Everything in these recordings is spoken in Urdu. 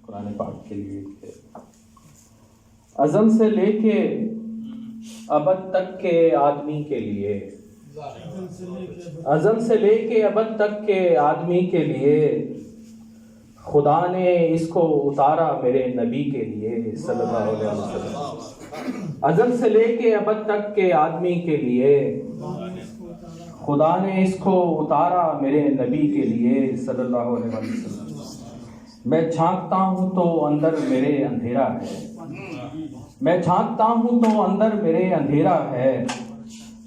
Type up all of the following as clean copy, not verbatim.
قرآن پاک کے لیے ازل سے لے کے ابد تک کے آدمی کے لیے، ازل سے لے کے ابد تک کے آدمی کے لیے خدا نے اس کو اتارا میرے نبی کے لیے صلی اللہ علیہ وسلم۔ ازل سے لے کے ابد تک کے آدمی کے لیے خدا نے اس کو اتارا میرے نبی کے لیے صلی اللہ علیہ وسلم۔ میں جھانکتا ہوں تو اندر میرے اندھیرا ہے، میں جھانکتا ہوں تو اندر میرے اندھیرا ہے،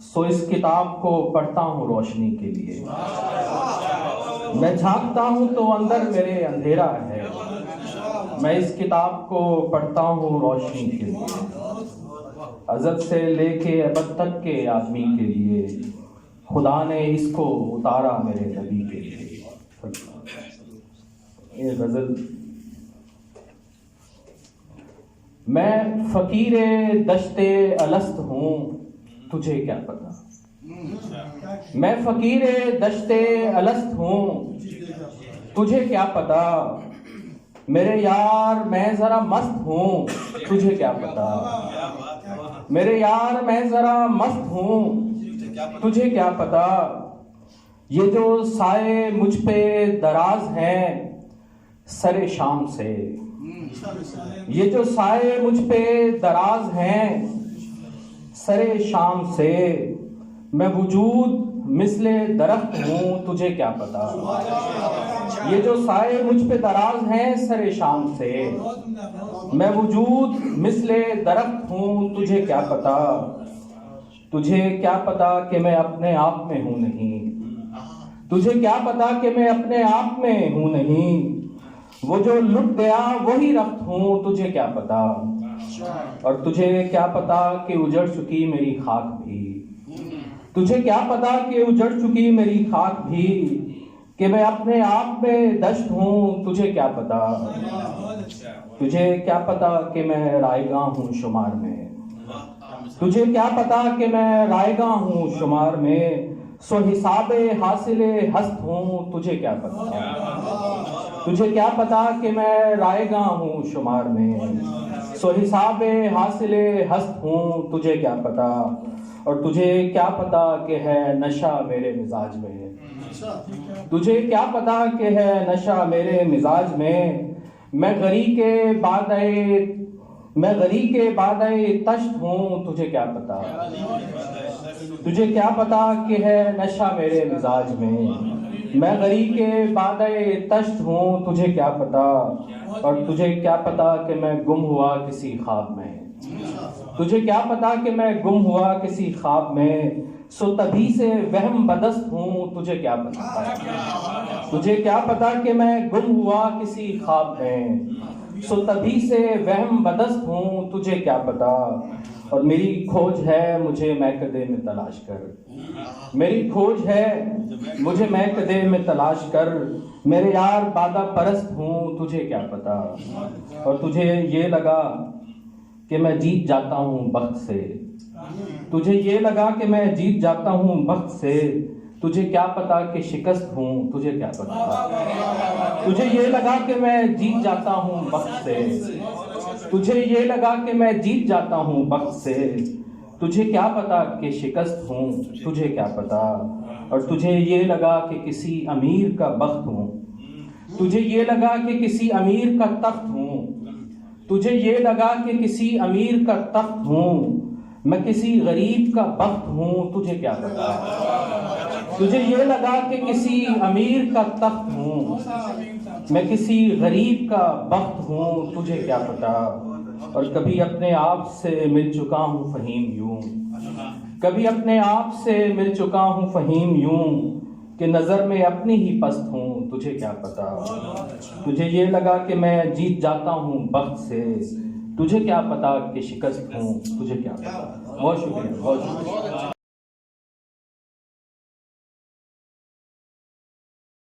سو اس کتاب کو پڑھتا ہوں روشنی کے لیے۔ میں جھانکتا ہوں تو اندر میرے اندھیرا ہے، میں اس کتاب کو پڑھتا ہوں روشنی کے لیے۔ ازل سے لے کے ابد تک کے آدمی کے لیے خدا نے اس کو اتارا میرے نبی کے لیے۔ یہ غزل۔ میں فقیر دشت الست ہوں تجھے کیا پتا، میں فقیر دشت الست ہوں تجھے کیا پتا، میرے یار میں ذرا مست ہوں تجھے کیا پتا، میرے یار میں ذرا مست ہوں تجھے کیا پتا، یہ جو سائے مجھ پہ دراز ہیں سر شام سے، یہ جو سائے مجھ پہ دراز ہیں سر شام سے، میں وجود مثل درخت ہوں تجھے کیا پتا، یہ جو سائے مجھ پہ دراز ہیں سر شام سے، میں وجود مثل درخت ہوں تجھے کیا پتا، تجھے کیا پتا کہ میں اپنے آپ میں ہوں نہیں، تجھے کیا پتا کہ میں اپنے آپ میں ہوں نہیں، وہ جو لٹ گیا وہی رخت ہوں تجھے کیا پتا، اور تجھے کیا پتا کہ اجڑ چکی میری خاک بھی، تجھے کیا پتا کہ اجڑ چکی میری خاک بھی، کہ میں اپنے آپ میں دشت ہوں تجھے کیا پتا، تجھے کیا پتا کہ میں رائے گاں ہوں شمار میں، تجھے کیا پتا کہ میں رائے گاں ہوں شمار میں، سو حساب حاصل ہست ہوں تجھے کیا پتا، تجھے کیا پتا کہ میں رائے گاں ہوں شمار میں، سو حساب حاصل ہست ہوں تجھے کیا پتا، اور تجھے کیا پتا کہ ہے نشہ میرے مزاج میں، تجھے کیا پتا کہ ہے نشہ میرے مزاج میں غری کے بادئے، میں غری کے بادئے تشت ہوں تجھے کیا پتا، تجھے کیا پتا کہ ہے نشہ میرے مزاج میں غری کے بادئے تشت ہوں تجھے کیا پتا، اور تجھے کیا پتا کہ میں گم ہوا کسی خواب میں، تجھے کیا پتا کہ میں گم ہوا کسی خواب میں، سو تبھی سے وہم بدست ہوں تجھے کیا پتا، تجھے کیا پتا کہ میں گم ہوا کسی خواب میں، سو تبھی سے وہم بدست ہوں تجھے کیا پتا، اور میری کھوج ہے مجھے میکدے میں تلاش کر، میری کھوج ہے مجھے میکدے میں تلاش کر، میرے یار بادہ پرست ہوں تجھے کیا پتا، اور تجھے یہ لگا کہ میں جیت جاتا ہوں بخت سے، تجھے یہ لگا کہ میں جیت جاتا ہوں بخت سے، تجھے کیا پتا کہ شکست ہوں تجھے کیا پتا، تجھے یہ لگا کہ میں جیت جاتا ہوں بخت سے، تجھے یہ لگا کہ میں جیت جاتا ہوں بخت سے، تجھے کیا پتا کہ شکست ہوں تجھے کیا پتا، اور تجھے یہ لگا کہ کسی امیر کا بخت ہوں، تجھے یہ لگا کہ کسی امیر کا تخت ہوں، تجھے یہ لگا کہ کسی امیر کا تخت ہوں، میں کسی غریب کا بخت ہوں تجھے کیا پتا، تجھے یہ لگا کہ کسی امیر کا تخت ہوں، میں کسی غریب کا بخت ہوں تجھے کیا پتا، اور کبھی اپنے آپ سے مل چکا ہوں فہیم یوں، کبھی اپنے آپ سے مل چکا ہوں فہیم یوں، کہ نظر میں اپنی ہی پست ہوں تجھے کیا پتا، تجھے یہ لگا کہ میں جیت جاتا ہوں بخت سے، تجھے کیا پتا کہ شکست ہوں تجھے کیا پتا۔ بہت شکریہ، بہت شکریہ۔